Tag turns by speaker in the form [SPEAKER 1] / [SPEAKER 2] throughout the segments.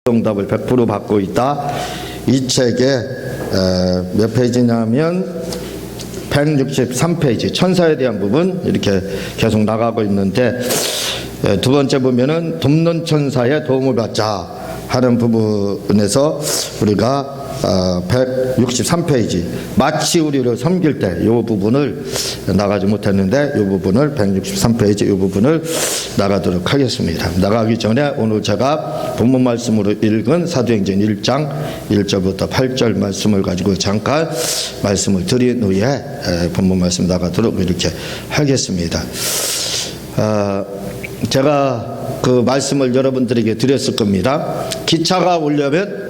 [SPEAKER 1] 정답을 100% 받고 있다. 이 책에 몇 페이지냐면 163페이지 천사에 대한 부분 이렇게 계속 나가고 있는데, 두 번째 보면은 돕는 천사의 도움을 받자 하는 부분에서 우리가 163페이지 마치 우리를 섬길 때 이 부분을 나가지 못했는데, 이 부분을 163페이지 이 부분을 나가도록 하겠습니다. 나가기 전에 오늘 제가 본문 말씀으로 읽은 사도행전 1장 1절부터 8절 말씀을 가지고 잠깐 말씀을 드린 후에 본문 말씀 나가도록 이렇게 하겠습니다. 제가 그 말씀을 여러분들에게 드렸을 겁니다. 기차가 오려면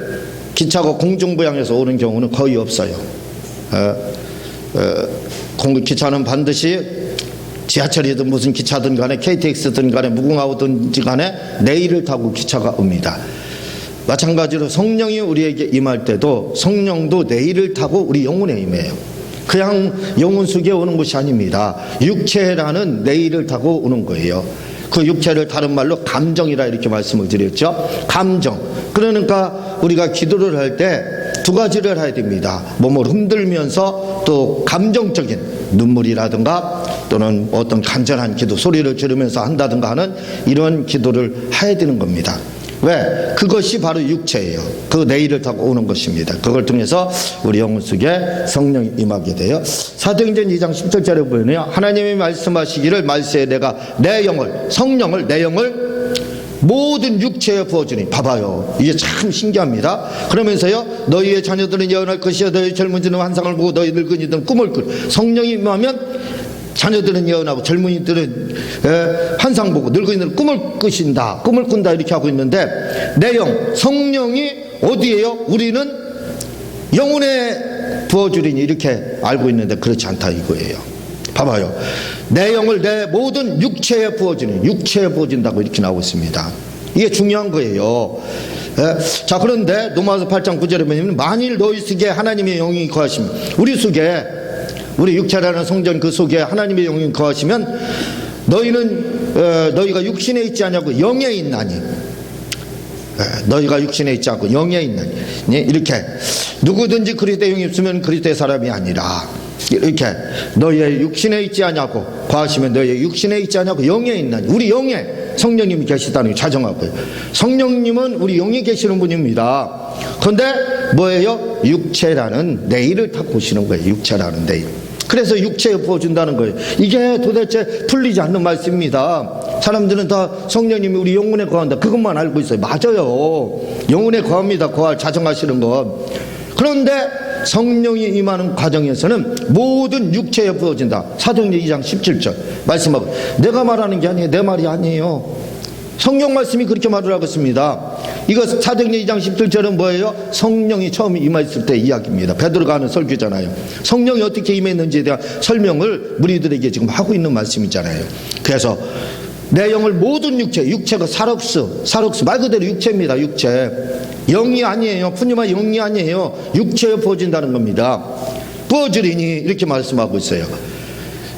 [SPEAKER 1] 기차가 공중부양에서 오는 경우는 거의 없어요. 기차는 반드시 지하철이든 무슨 기차든 간에 KTX든 간에 무궁화호든지 간에 내일을 타고 기차가 옵니다. 마찬가지로 성령이 우리에게 임할 때도 성령도 내일을 타고 우리 영혼에 임해요. 그냥 영혼 속에 오는 것이 아닙니다. 육체라는 내일을 타고 오는 거예요. 그 육체를 다른 말로 감정이라 이렇게 말씀을 드렸죠. 감정. 그러니까 우리가 기도를 할 때 두 가지를 해야 됩니다. 몸을 흔들면서 또 감정적인 눈물이라든가 또는 어떤 간절한 기도, 소리를 지르면서 한다든가 하는 이런 기도를 해야 되는 겁니다. 왜? 그것이 바로 육체예요. 그 내일을 타고 오는 것입니다. 그걸 통해서 우리 영혼 속에 성령이 임하게 돼요. 사도행전 2장 17절에 보면요, 하나님이 말씀하시기를 말세에 내가 내 영을, 성령을, 내 영을 모든 육체에 부어주니. 봐봐요, 이게 참 신기합니다. 그러면서요, 너희의 자녀들은 예언할 것이요 너희 젊은이들은 환상을 보고 너희 늙은이들은 꿈을 꿀. 성령이 임하면 자녀들은 예언하고 젊은이들은 환상 보고 늙은이들은 꿈을 꾸신다, 꿈을 꾼다 이렇게 하고 있는데, 내 영, 성령이 어디에요? 우리는 영혼에 부어주리니 이렇게 알고 있는데 그렇지 않다 이거예요. 봐봐요, 내 영을 내 모든 육체에 부어주니, 육체에 부어준다고 이렇게 나오고 있습니다. 이게 중요한 거예요. 자, 그런데 로마서 8장 9절에 보면 만일 너희 속에 하나님의 영이 거하시면, 우리 속에, 우리 육체라는 성전 그 속에 하나님의 영이 거하시면 너희는 너희가 육신에 있지 않냐고 영에 있나니. 너희가 육신에 있지 않고 영에 있나니. 이렇게 누구든지 그리스도의 영이 없으면 그리스도의 사람이 아니라, 이렇게 너희의 육신에 있지 않냐고 거하시면 너희의 육신에 있지 않냐고 영에 있나니. 우리 영에 성령님이 계시다는 게 자정하고요. 성령님은 우리 영에 계시는 분입니다. 그런데 뭐예요? 육체라는 내일을 타고 오시는 거예요. 육체라는 내일. 그래서 육체에 부어준다는 거예요. 이게 도대체 풀리지 않는 말씀입니다. 사람들은 다 성령님이 우리 영혼에 거한다, 그것만 알고 있어요. 맞아요, 영혼에 거합니다. 거할 자정하시는 것. 그런데 성령이 임하는 과정에서는 모든 육체에 부어진다. 사도행전 2장 17절 말씀하고, 내가 말하는 게 아니에요. 내 말이 아니에요. 성경 말씀이 그렇게 말을 하고 있습니다. 이거 사도행전 2장 17절은 뭐예요? 성령이 처음 임했을 때 이야기입니다. 베드로가 하는 설교잖아요. 성령이 어떻게 임했는지에 대한 설명을 무리들에게 지금 하고 있는 말씀이잖아요. 그래서 내 영을 모든 육체가 사록스 말 그대로 육체입니다. 육체. 영이 아니에요. 푸니마 영이 아니에요. 육체에 부어진다는 겁니다. 부어주리니 이렇게 말씀하고 있어요.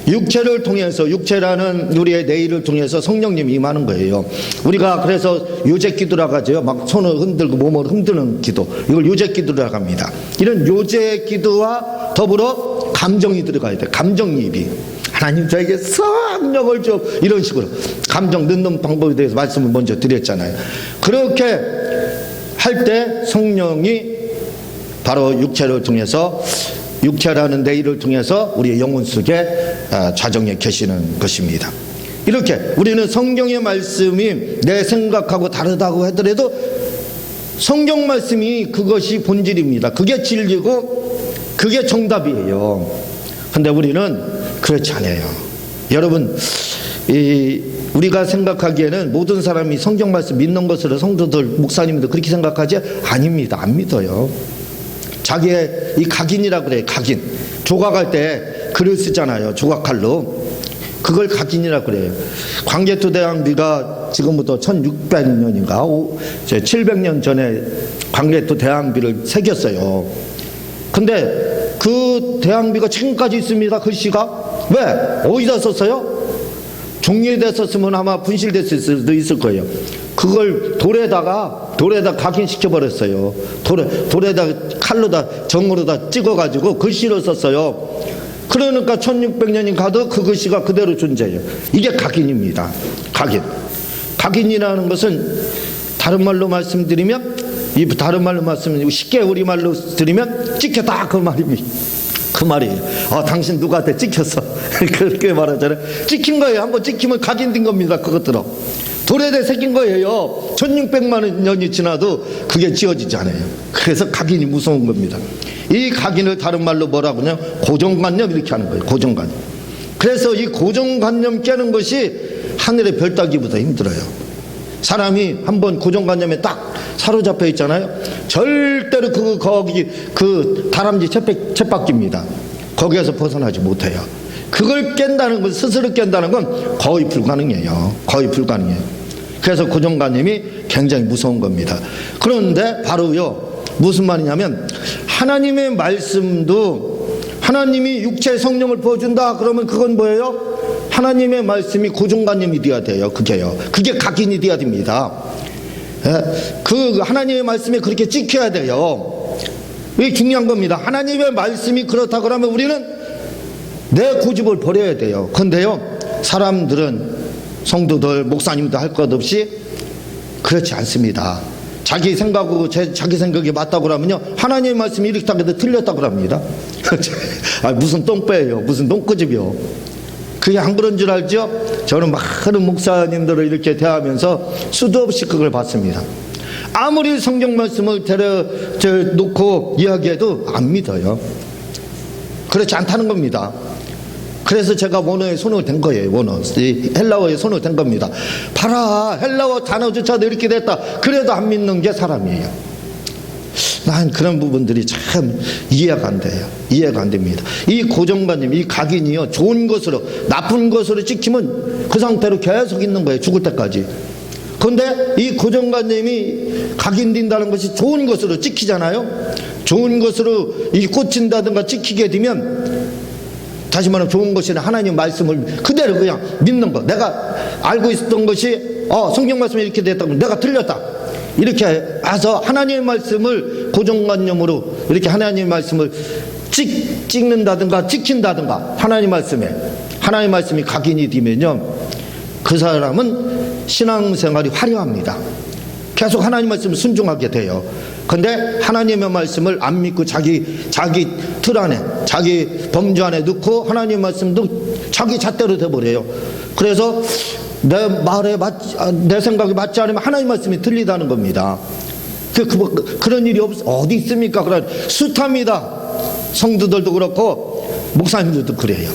[SPEAKER 1] 육체를 통해서, 육체라는 우리의 내일을 통해서 성령님이 임하는 거예요. 우리가 그래서 요제기도라고 하죠. 막 손을 흔들고 몸을 흔드는 기도, 이걸 요제기도라고 합니다. 이런 요제기도와 더불어 감정이 들어가야 돼요. 감정이입이. 하나님 저에게 성령을 좀, 이런 식으로 감정 넣는 방법에 대해서 말씀을 먼저 드렸잖아요. 그렇게 할 때 성령이 바로 육체를 통해서, 육체라는 내일을 통해서 우리의 영혼 속에 자정에 계시는 것입니다. 이렇게 우리는 성경의 말씀이 내 생각하고 다르다고 하더라도 성경 말씀이 그것이 본질입니다. 그게 진리고 그게 정답이에요. 근데 우리는 그렇지 않아요. 여러분, 우리가 생각하기에는 모든 사람이 성경 말씀 믿는 것으로 성도들, 목사님들 그렇게 생각하지? 아닙니다. 안 믿어요. 자기의 이 각인이라고 그래요. 각인. 조각할 때 글을 쓰잖아요. 조각칼로. 그걸 각인이라고 그래요. 광개토 대왕비가 지금부터 1600년인가 700년 전에 광개토 대왕비를 새겼어요. 근데 그 대왕비가 지금까지 있습니다. 글씨가. 왜? 어디다 썼어요? 종이에다 썼으면 아마 분실됐을 수도 있을 거예요. 그걸 돌에다가 돌에다 각인시켜버렸어요. 돌에다 칼로다 정으로다 찍어가지고 글씨로 썼어요. 그러니까 1600년이 가도 그 글씨가 그대로 존재해요. 이게 각인입니다. 각인. 각인이라는 것은 다른 말로 말씀드리면, 쉽게 우리말로 드리면 찍혔다 그 말입니다. 그 말이에요. 당신 누구한테 찍혔어. 그렇게 말하잖아요. 찍힌 거예요. 한번 찍히면 각인된 겁니다. 그것들은 돌에다 새긴 거예요. 1600만 년이 지나도 그게 지워지지 않아요. 그래서 각인이 무서운 겁니다. 이 각인을 다른 말로 뭐라고 하냐, 고정관념 이렇게 하는 거예요. 고정관념. 그래서 이 고정관념 깨는 것이 하늘의 별 따기보다 힘들어요. 사람이 한번 고정관념에 딱 사로잡혀 있잖아요. 절대로 거기 다람쥐 쳇바퀴입니다. 거기에서 벗어나지 못해요. 그걸 깬다는 건, 스스로 깬다는 건 거의 불가능해요. 거의 불가능해요. 그래서 고정관념이 굉장히 무서운 겁니다. 그런데 바로요, 무슨 말이냐면, 하나님의 말씀도, 하나님이 육체 성령을 부어준다 그러면 그건 뭐예요? 하나님의 말씀이 고정관념이 돼야 돼요. 그게 각인이 돼야 됩니다. 그 하나님의 말씀에 그렇게 찍혀야 돼요. 이게 중요한 겁니다. 하나님의 말씀이 그렇다 그러면 우리는 내 고집을 버려야 돼요. 그런데요, 사람들은, 성도들, 목사님도 할 것 없이 그렇지 않습니다. 자기 생각하고 자기 생각이 맞다고 그러면요, 하나님의 말씀이 이렇게 해도 틀렸다고 합니다. 무슨 똥배예요, 무슨 똥꼬집이요. 그게 안 그런 줄 알죠? 저는 많은 목사님들을 이렇게 대하면서 수도 없이 그걸 봤습니다. 아무리 성경 말씀을 놓고 이야기해도 안 믿어요. 그렇지 않다는 겁니다. 그래서 제가 원어에 손을 댄 거예요. 헬라어에 손을 댄 겁니다. 봐라, 헬라어 단어조차도 이렇게 됐다. 그래도 안 믿는 게 사람이에요. 난 그런 부분들이 참 이해가 안 돼요. 이해가 안 됩니다. 이 고정관념, 이 각인이요, 좋은 것으로, 나쁜 것으로 찍히면 그 상태로 계속 있는 거예요. 죽을 때까지. 그런데 이 고정관념이 각인된다는 것이 좋은 것으로 찍히잖아요. 좋은 것으로 이 꽂힌다든가 찍히게 되면, 다시 말하면 좋은 것이 하나님 말씀을 그대로 그냥 믿는 거. 내가 알고 있었던 것이 성경 말씀이 이렇게 됐다고, 내가 틀렸다, 이렇게 해서 하나님의 말씀을 고정관념으로 이렇게 하나님의 말씀을 찍는다든가 찍힌다든가, 하나님 말씀이 각인이 되면요, 그 사람은 신앙생활이 화려합니다. 계속 하나님 말씀을 순종하게 돼요. 근데 하나님의 말씀을 안 믿고 자기 틀 안에, 자기 범주 안에 넣고 하나님의 말씀도 자기 잣대로 돼버려요. 그래서 내 생각이 맞지 않으면 하나님 말씀이 틀리다는 겁니다. 그런 일이 어디 있습니까? 그런 숱합니다. 성도들도 그렇고 목사님들도 그래요.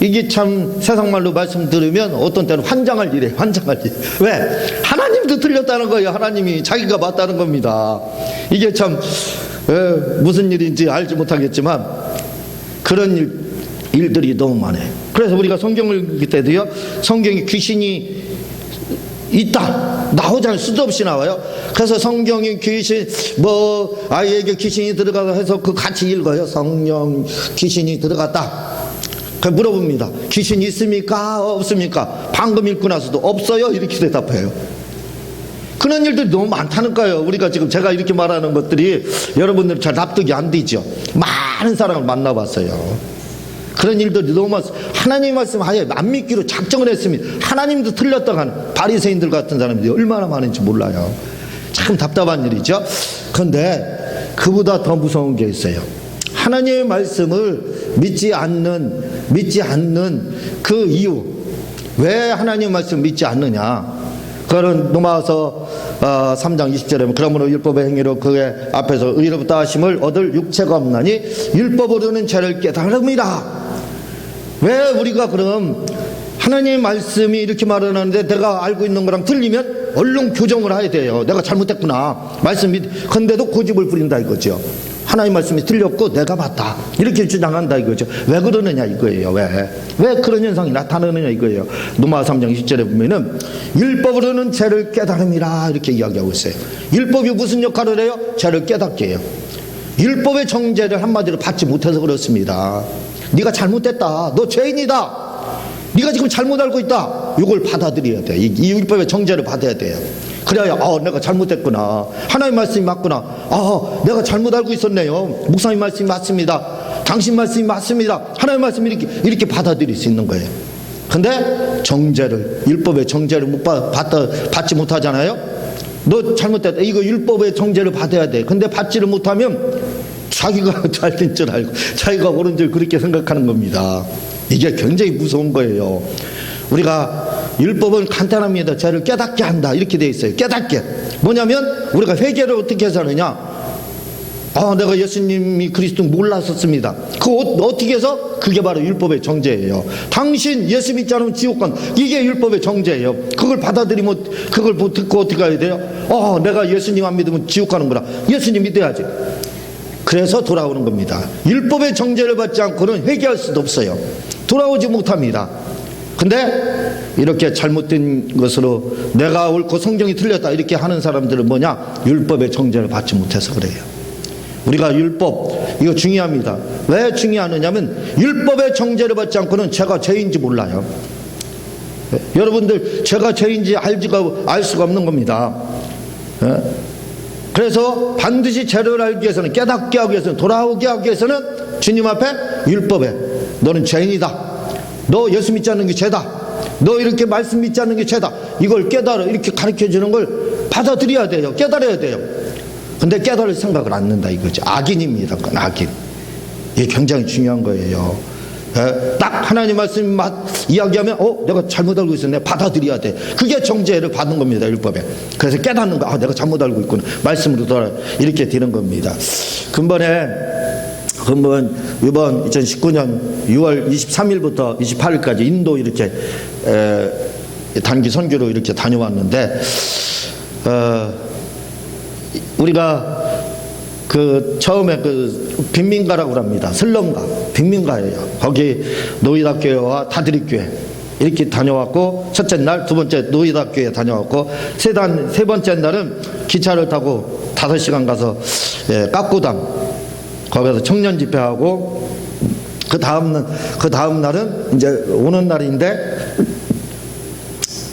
[SPEAKER 1] 이게 참 세상 말로 말씀 들으면 어떤 때는 환장할 일이에요. 왜? 하나님도 틀렸다는 거예요. 하나님이 자기가 맞다는 겁니다. 이게 참 무슨 일인지 알지 못하겠지만 그런 일들이 너무 많아요. 그래서 우리가 성경을 읽을 때도요, 성경에 귀신이 있다 나오잖아요. 수도 없이 나와요. 그래서 성경이 아이에게 귀신이 들어가서 해서 그 같이 읽어요. 성령 귀신이 들어갔다. 물어봅니다. 귀신이 있습니까? 없습니까? 방금 읽고 나서도 없어요, 이렇게 대답해요. 그런 일들이 너무 많다는 거예요. 우리가 지금 제가 이렇게 말하는 것들이 여러분들 잘 납득이 안 되죠. 많은 사람을 만나봤어요. 그런 일들이 너무 많아서 하나님의 말씀 아예 안 믿기로 작정을 했습니다. 하나님도 틀렸다고 하는 바리새인들 같은 사람들이 얼마나 많은지 몰라요. 참 답답한 일이죠. 그런데 그보다 더 무서운 게 있어요. 하나님의 말씀을 믿지 않는 그 이유, 왜 하나님의 말씀을 믿지 않느냐, 그거는 로마서 3장 20절에 보면, 그러므로 율법의 행위로 그의 앞에서 의로부터 하심을 얻을 육체가 없나니 율법으로는 죄를 깨달음이라. 왜 우리가 그럼 하나님의 말씀이 이렇게 말하는데 내가 알고 있는 거랑 틀리면 얼른 교정을 해야 돼요. 내가 잘못했구나, 근데도 고집을 부린다 이거죠. 하나님 말씀이 틀렸고 내가 맞다 이렇게 주장한다 이거죠. 왜 그러느냐 이거예요. 왜 그런 현상이 나타나느냐 이거예요. 로마서 3장 20절에 보면은 율법으로는 죄를 깨달음이라 이렇게 이야기하고 있어요. 율법이 무슨 역할을 해요? 죄를 깨닫게 해요. 율법의 정죄를 한마디로 받지 못해서 그렇습니다. 네가 잘못됐다, 너 죄인이다, 네가 지금 잘못 알고 있다, 이걸 받아들여야 돼. 이 율법의 정죄를 받아야 돼요. 그래야 내가 잘못했구나, 하나님 말씀이 맞구나, 내가 잘못 알고 있었네요, 목사님 말씀이 맞습니다, 당신 말씀이 맞습니다, 하나님 말씀이 이렇게 받아들일 수 있는 거예요. 근데 정죄를, 율법의 정죄를 받지 못하잖아요. 너 잘못했다, 이거 율법의 정죄를 받아야 돼. 근데 받지를 못하면 자기가 잘된 줄 알고 자기가 옳은 줄 그렇게 생각하는 겁니다. 이게 굉장히 무서운 거예요. 우리가 율법은 간단합니다. 죄를 깨닫게 한다, 이렇게 돼 있어요. 깨닫게 뭐냐면 우리가 회개를 어떻게 해서 하느냐, 내가 예수님이 그리스도 몰랐었습니다. 그거 어떻게 해서? 그게 바로 율법의 정죄예요. 당신 예수 믿지 않으면 지옥 간, 이게 율법의 정죄예요. 그걸 받아들이면, 그걸 듣고 어떻게 해야 돼요? 내가 예수님 안 믿으면 지옥 가는구나, 예수님 믿어야지. 그래서 돌아오는 겁니다. 율법의 정죄를 받지 않고는 회개할 수도 없어요. 돌아오지 못합니다. 근데 이렇게 잘못된 것으로 내가 옳고 성경이 틀렸다 이렇게 하는 사람들은 뭐냐? 율법의 정죄를 받지 못해서 그래요. 우리가 율법, 이거 중요합니다. 왜 중요하느냐면 율법의 정죄를 받지 않고는 죄가 죄인지 몰라요. 여러분들 죄가 죄인지 알 수가 없는 겁니다. 그래서 반드시 죄를 알기 위해서는, 깨닫게 하기 위해서는, 돌아오게 하기 위해서는 주님 앞에 율법에 너는 죄인이다, 너 예수 믿지 않는 게 죄다, 너 이렇게 말씀 믿지 않는 게 죄다, 이걸 깨달아, 이렇게 가르쳐 주는 걸 받아들여야 돼요. 깨달아야 돼요. 근데 깨달을 생각을 안 한다 이거죠. 악인입니다. 그건 악인. 이게 굉장히 중요한 거예요. 딱 하나님 말씀 이야기하면 내가 잘못 알고 있었네, 받아들여야 돼. 그게 정죄를 받는 겁니다, 율법에. 그래서 깨닫는 거, 내가 잘못 알고 있구나, 말씀으로 돌아, 이렇게 되는 겁니다. 이번 2019년 6월 23일부터 28일까지 인도 이렇게 단기 선교로 이렇게 다녀왔는데, 우리가 처음에 빈민가라고 합니다. 슬럼가, 빈민가예요. 거기 노이다교회와 다드릭교회 이렇게 다녀왔고, 첫째 날, 두 번째 노이다교회 다녀왔고, 세 번째 날은 기차를 타고 5시간 가서 까꾸담, 거기서 청년 집회하고, 그 다음 날은 이제 오는 날인데,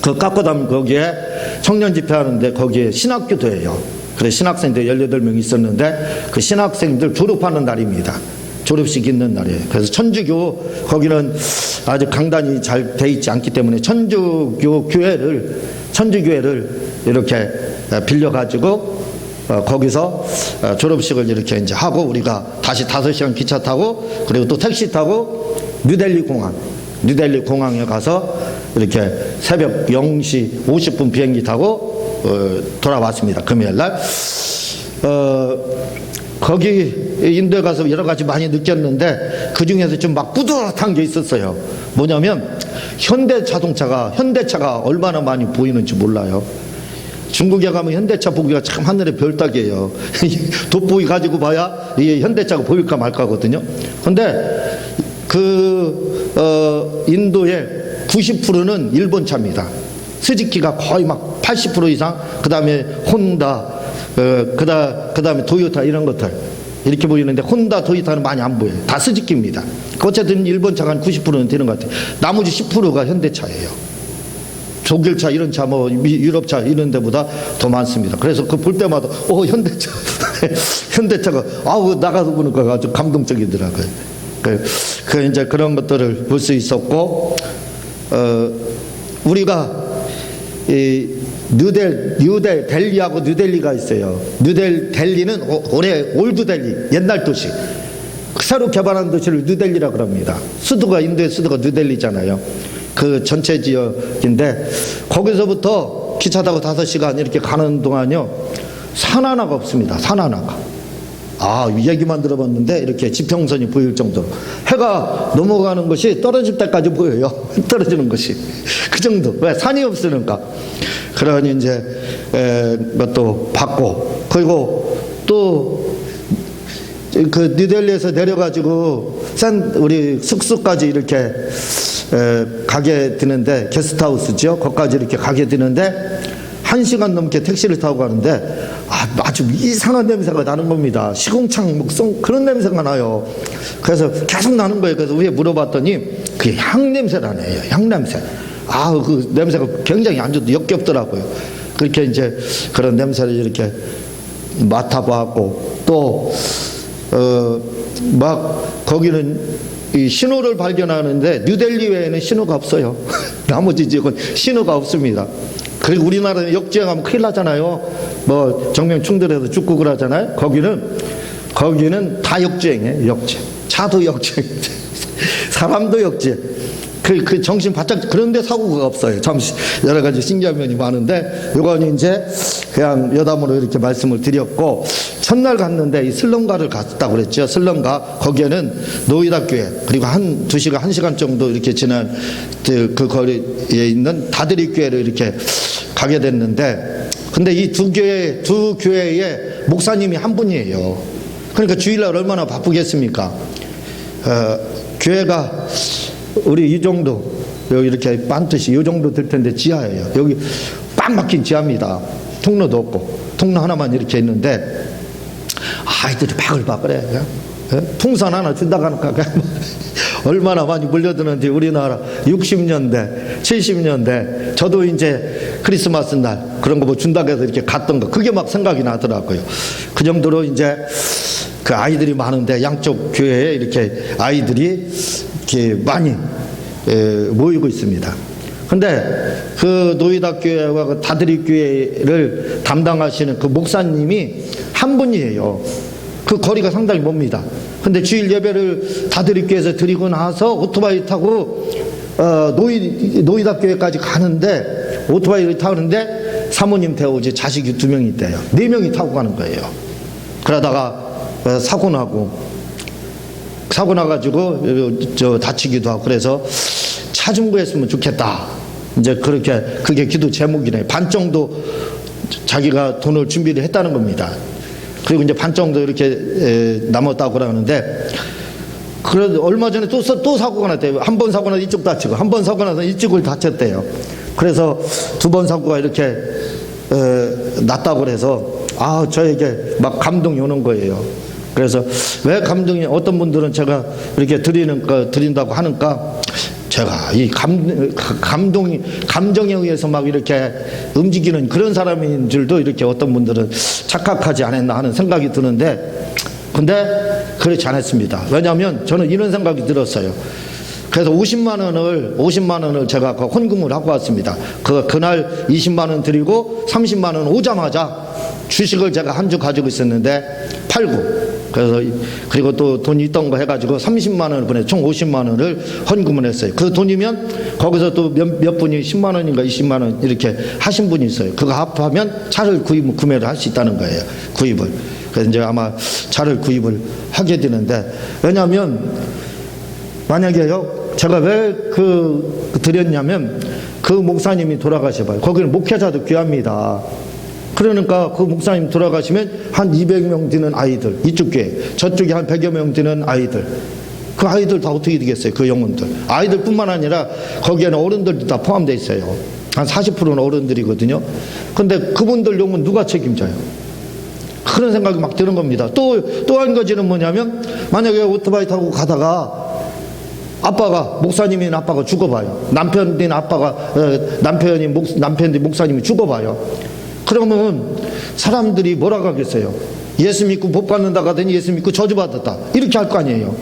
[SPEAKER 1] 그 까꾸담 거기에 청년 집회하는데 거기에 신학교도예요. 그래서 신학생들 18명 있었는데 그 신학생들 졸업하는 날입니다. 졸업식 있는 날이에요. 그래서 천주교, 거기는 아직 강단이 잘 돼 있지 않기 때문에 천주교회를 이렇게 빌려가지고 거기서 졸업식을 이렇게 이제 하고, 우리가 다시 5시간 기차 타고, 그리고 또 택시 타고 뉴델리 공항에 가서 이렇게 새벽 0시 50분 비행기 타고 돌아왔습니다. 금요일날. 거기 인도에 가서 여러 가지 많이 느꼈는데, 그 중에서 좀 막 뿌듯한 게 있었어요. 뭐냐면 현대차가 얼마나 많이 보이는지 몰라요. 중국에 가면 현대차 보기가 참 하늘의 별 따기예요. 돋보기 가지고 봐야 이게 현대차가 보일까 말까거든요. 근데 인도의 90%는 일본 차입니다. 스즈키가 거의 막 80% 이상, 그 다음에 혼다, 그 다음에 도요타, 이런 것들 이렇게 보이는데, 혼다, 도요타는 많이 안 보여요. 다 스즈키입니다. 어쨌든 일본 차가 한 90%는 되는 것 같아요. 나머지 10%가 현대차예요. 독일차, 이런 차, 유럽차 이런 데보다 더 많습니다. 그래서 볼 때마다 현대차 현대차가 나가서 보니까 아주 감동적이더라고요. 이제 그런 것들을 볼 수 있었고, 우리가 델리하고 뉴델리가 있어요. 델리는 올해 올드델리, 옛날 도시, 새로 개발한 도시를 뉴델리라고 합니다. 인도의 수도가 뉴델리잖아요. 그 전체 지역인데, 거기서부터 기차 타고 5시간 이렇게 가는 동안요, 산 하나가 없습니다. 산 하나가. 얘기만 들어봤는데 이렇게 지평선이 보일 정도로 해가 넘어가는 것이 떨어질 때까지 보여요. 떨어지는 것이 그 정도. 왜? 산이 없으니까. 그러니 이제 것도 받고, 그리고 또 그 뉴델리에서 내려가지고 우리 숙소까지 이렇게 가게 되는데, 게스트하우스죠. 거기까지 이렇게 가게 되는데 1시간 넘게 택시를 타고 가는데 아주 이상한 냄새가 나는 겁니다. 시궁창 목성 그런 냄새가 나요. 그래서 계속 나는 거예요. 그래서 위에 물어봤더니 그게 향냄새라네요. 향냄새. 그 냄새가 굉장히 안 좋고 역겹더라고요. 그렇게 이제 그런 냄새를 이렇게 맡아봤고, 또, 막, 거기는 이 신호를 발견하는데 뉴델리 외에는 신호가 없어요. 나머지 지역은 신호가 없습니다. 그리고 우리나라는 역주행하면 큰일 나잖아요. 뭐 정면 충돌해서 죽고 그러잖아요. 거기는 다 역주행이에요. 역주행. 차도 역주행. 사람도 역주행. 그 정신 바짝, 그런데 사고가 없어요. 참 여러 가지 신기한 면이 많은데, 요건 이제 그냥 여담으로 이렇게 말씀을 드렸고, 첫날 갔는데 이 슬럼가를 갔다고 그랬죠. 슬럼가, 거기에는 노이다교회, 그리고 한 2시간, 1시간 정도 이렇게 지난 그 거리에 있는 다드리 교회를 이렇게 가게 됐는데, 근데 이 두 교회의 목사님이 한 분이에요. 그러니까 주일날 얼마나 바쁘겠습니까? 교회가 우리 이 정도, 여기 이렇게 반듯이 이 정도 될 텐데 지하예요. 여기 빡 막힌 지하입니다. 통로도 없고, 통로 하나만 이렇게 있는데, 아이들이 바글바글해. 풍선 하나 준다고 하니까 얼마나 많이 물려드는지. 우리나라 60년대, 70년대, 저도 이제 크리스마스 날 그런 거 뭐 준다고 해서 이렇게 갔던 거, 그게 막 생각이 나더라고요. 그 정도로 이제 그 아이들이 많은데, 양쪽 교회에 이렇게 아이들이 이렇게 많이 모이고 있습니다. 근데 그 노이다 교회와 그 다드리 교회를 담당하시는 그 목사님이 한 분이에요. 그 거리가 상당히 멉니다. 근데 주일 예배를 다드리 교회에서 드리고 나서 오토바이 타고 노이다 교회까지 가는데, 오토바이를 타는데 사모님 태우지 자식이 2명이 있대요. 4명이 타고 가는 거예요. 그러다가 사고 나가지고 다치기도 하고, 그래서 차 좀 구했으면 좋겠다. 이제 그게 기도 제목이네. 반 정도 자기가 돈을 준비를 했다는 겁니다. 그리고 이제 반 정도 이렇게 남았다고 그러는데, 그래도 얼마 전에 또 사고가 났대요. 한 번 사고 나서 이쪽 다치고, 한 번 사고 나서 이쪽을 다쳤대요. 그래서 2번 사고가 이렇게 났다고 그래서, 저에게 막 감동이 오는 거예요. 그래서 왜 감동이, 어떤 분들은 제가 이렇게 드린다고 하니까, 제가 이 감정에 의해서 막 이렇게 움직이는 그런 사람인 줄도 이렇게 어떤 분들은 착각하지 않았나 하는 생각이 드는데, 근데 그렇지 않았습니다. 왜냐하면 저는 이런 생각이 들었어요. 그래서 50만 원을 제가 헌금을 하고 왔습니다. 그날 20만 원 드리고 30만 원 오자마자 주식을 제가 한 주 가지고 있었는데 팔고, 그리고 또 돈이 있던 거 해가지고 30만 원을 보내, 총 50만 원을 헌금을 했어요. 그 돈이면 거기서 또 몇 분이 10만 원인가 20만 원 이렇게 하신 분이 있어요. 그거 합하면 차를 구매를 할 수 있다는 거예요. 구입을. 그래서 이제 아마 차를 구입을 하게 되는데, 왜냐하면 만약에요, 제가 왜 드렸냐면, 그 목사님이 돌아가셔봐요. 거기는 목회자도 귀합니다. 그러니까 그 목사님 돌아가시면 한 200명 되는 아이들, 이쪽 교회, 저쪽에 한 100여 명 되는 아이들, 그 아이들 다 어떻게 되겠어요? 그 영혼들. 아이들뿐만 아니라 거기에는 어른들도 다 포함되어 있어요. 한 40%는 어른들이거든요. 근데 그분들 영혼 누가 책임져요? 그런 생각이 막 드는 겁니다. 또 한 가지는 뭐냐면, 만약에 오토바이 타고 가다가 목사님인 아빠가 죽어봐요. 남편인 목사님이 죽어봐요. 그러면 사람들이 뭐라고 하겠어요? 예수 믿고 복 받는다 하더니 예수 믿고 저주받았다, 이렇게 할 거 아니에요.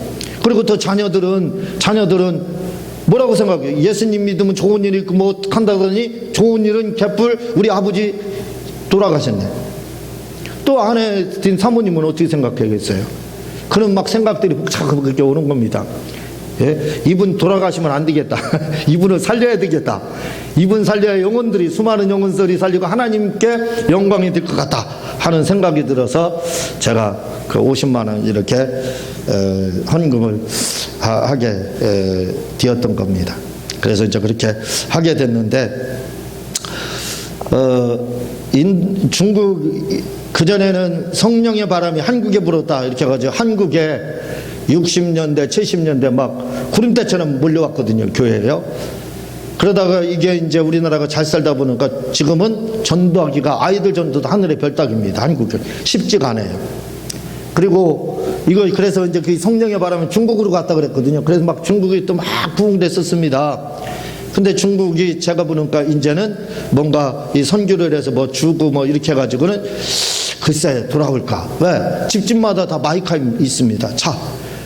[SPEAKER 1] 그리고 또 자녀들은 뭐라고 생각해요? 예수님 믿으면 좋은 일이 있고 뭐 한다더니 좋은 일은 개뿔, 우리 아버지 돌아가셨네. 또 아내 된 사모님은 어떻게 생각하겠어요? 그런 막 생각들이 복잡하게 오는 겁니다. 예? 이분 돌아가시면 안 되겠다. 이분을 살려야 되겠다. 이분 살려야 영혼들이, 수많은 영혼들이 살리고 하나님께 영광이 될 것 같다 하는 생각이 들어서 제가 그 50만 원 이렇게 헌금을 하게 되었던 겁니다. 그래서 이제 그렇게 하게 됐는데, 중국, 그전에는 성령의 바람이 한국에 불었다 이렇게 해가지고 한국에 60년대 70년대 막 구름대처럼 몰려왔거든요, 교회에요. 그러다가 이게 이제 우리나라가 잘 살다 보니까 지금은 전도하기가, 아이들 전도도 하늘의 별따기입니다. 한국에 쉽지가 않아요. 그리고 그래서 이제 그 성령의 바람은 중국으로 갔다 그랬거든요. 그래서 막 중국이 또 막 부흥됐었습니다. 근데 중국이 제가 보니까 이제는 뭔가 이 선교를 해서 뭐 주고 뭐 이렇게 해가지고는 글쎄 돌아올까. 왜? 집집마다 다 마이크가 있습니다. 차.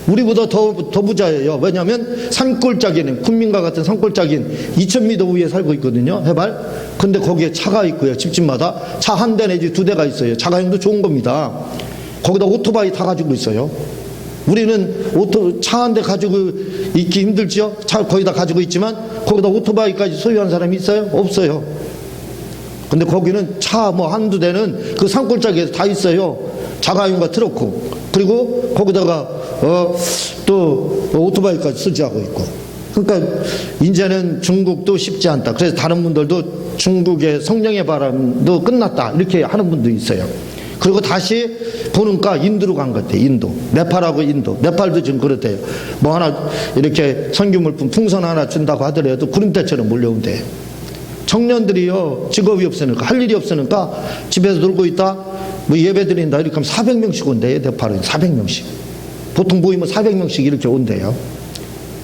[SPEAKER 1] 우리보다 더 부자예요. 왜냐하면 산골짜기는 군민과 같은 산골짜기는 2000m 위에 살고 있거든요. 해발. 근데 거기에 차가 있고요. 집집마다 차 한 대 내지 두 대가 있어요. 자가용도 좋은 겁니다. 거기다 오토바이 다 가지고 있어요. 우리는 차 한 대 가지고 있기 힘들지요. 차 거의 다 가지고 있지만 거기다 오토바이까지 소유한 사람이 있어요? 없어요. 근데 거기는 차 뭐 한두 대는 그 산골짜기에서 다 있어요. 자가용과 트럭고, 그리고 거기다가 또 오토바이까지 수지하고 있고. 그러니까 이제는 중국도 쉽지 않다. 그래서 다른 분들도 중국의 성령의 바람도 끝났다 이렇게 하는 분도 있어요. 그리고 다시 보니까 인도로 간 것 같아요. 인도. 네팔하고 인도. 네팔도 지금 그렇대요. 뭐 하나 이렇게 선교물품 풍선 하나 준다고 하더라도 구름대처럼 몰려온대요. 청년들이요, 직업이 없으니까, 할 일이 없으니까 집에서 놀고 있다, 뭐 예배 드린다 이렇게 하면 400명씩 온대요. 네팔은 400명씩. 보통 모이면 400명씩 이렇게 온대요.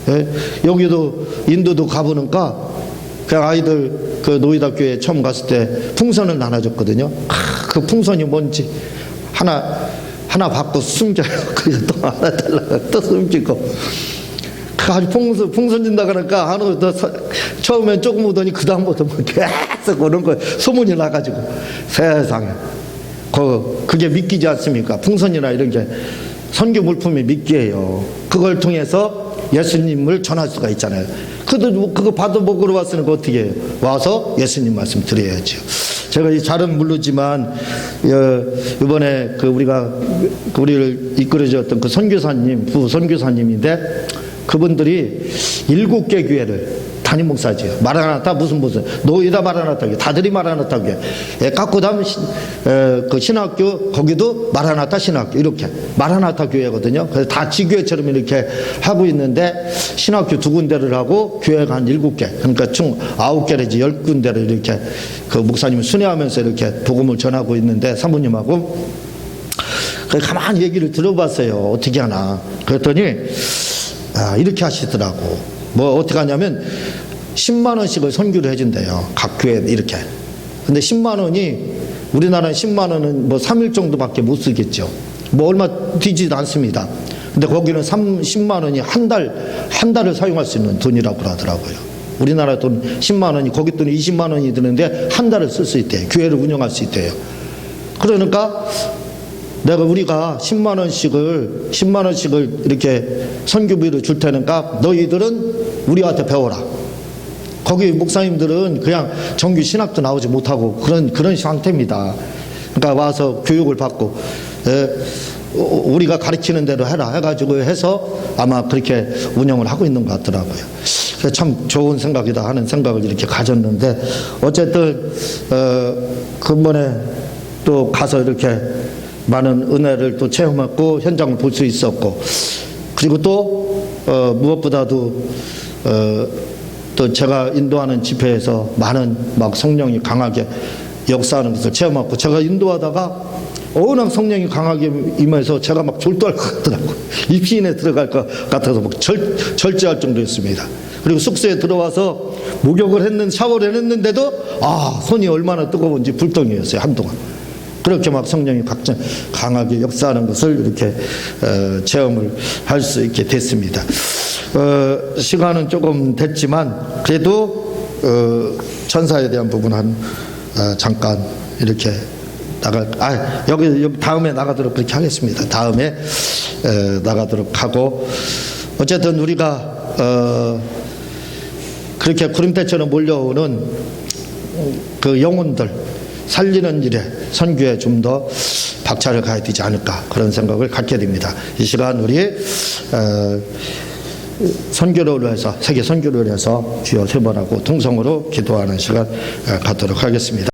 [SPEAKER 1] 예? 여기도 인도도 가보니까 그 아이들 그 노이다교회 처음 갔을 때 풍선을 나눠줬거든요. 그 풍선이 뭔지 하나 받고 숨겨요. 그래서 또 하나 달라고 또 숨기고. 아주 풍선 준다 그러니까 하루 더 처음엔 조금 오더니 그 다음부터 계속 오는 거예요. 소문이 나가지고. 세상에. 그게 믿기지 않습니까? 풍선이나 이런 게 선교 물품이 믿기예요. 그걸 통해서 예수님을 전할 수가 있잖아요. 그거 받아 먹으러 왔으니까 어떻게 해요? 와서 예수님 말씀 드려야죠. 제가 잘은 모르지만 이번에 우리를 이끌어줬던 그 선교사님, 부 선교사님인데 그분들이 7개 교회를 담임 목사지요. 마라나타 무슨 노이다 마라나타 교회, 다들이 마라나타 교회, 까꾸담 그 신학교 거기도 마라나타 신학교 이렇게 마라나타 교회거든요. 그래서 다 지교회처럼 이렇게 하고 있는데 신학교 2군데를 하고 교회가 한 7개, 그러니까 총 9개래지 10군데를 이렇게 그 목사님을 순회하면서 이렇게 복음을 전하고 있는데 사모님하고 가만히 얘기를 들어봤어요. 어떻게 하나. 그랬더니 이렇게 하시더라고. 뭐 어떻게 하냐면 10만 원씩을 선교를 해준대요. 각 교회 이렇게. 근데 10만 원이 우리나라는 10만 원은 뭐 3일 정도밖에 못 쓰겠죠. 뭐 얼마 되지도 않습니다. 근데 거기는 10만 원이 한 달을 사용할 수 있는 돈이라고 하더라고요. 우리나라 돈 10만 원이 거기 돈이 20만 원이 드는데 한 달을 쓸 수 있대요. 교회를 운영할 수 있대요. 그러니까 우리가 10만 원씩을 이렇게 선교비를 줄 테니까 너희들은 우리한테 배워라. 거기 목사님들은 그냥 정규 신학도 나오지 못하고 그런 상태입니다. 그러니까 와서 교육을 받고 우리가 가르치는 대로 해라 해가지고 해서 아마 그렇게 운영을 하고 있는 것 같더라고요. 그래서 참 좋은 생각이다 하는 생각을 이렇게 가졌는데 어쨌든 근본에 또 가서 이렇게 많은 은혜를 또 체험했고 현장을 볼 수 있었고, 그리고 또 무엇보다도 또 제가 인도하는 집회에서 많은 막 성령이 강하게 역사하는 것을 체험하고, 제가 인도하다가 워낙 성령이 강하게 임해서 제가 막 졸도할 것 같더라고요. 입시인에 들어갈 것 같아서 막 절제할 정도였습니다. 그리고 숙소에 들어와서 목욕을 샤워를 했는데도 손이 얼마나 뜨거운지 불덩이였어요, 한동안. 그렇게 막 성령이 강하게 역사하는 것을 이렇게 체험을 할 수 있게 됐습니다. 시간은 조금 됐지만 그래도 천사에 대한 부분 잠깐 이렇게 여기 다음에 나가도록 그렇게 하겠습니다. 다음에 나가도록 하고, 어쨌든 우리가 그렇게 구름대처럼 몰려오는 그 영혼들 살리는 일에 선교에 좀 더 박차를 가야 되지 않을까, 그런 생각을 갖게 됩니다. 이 시간 우리 선교를 위해서, 세계 선교를 위해서 주여 세 번 하고 통성으로 기도하는 시간 갖도록 하겠습니다.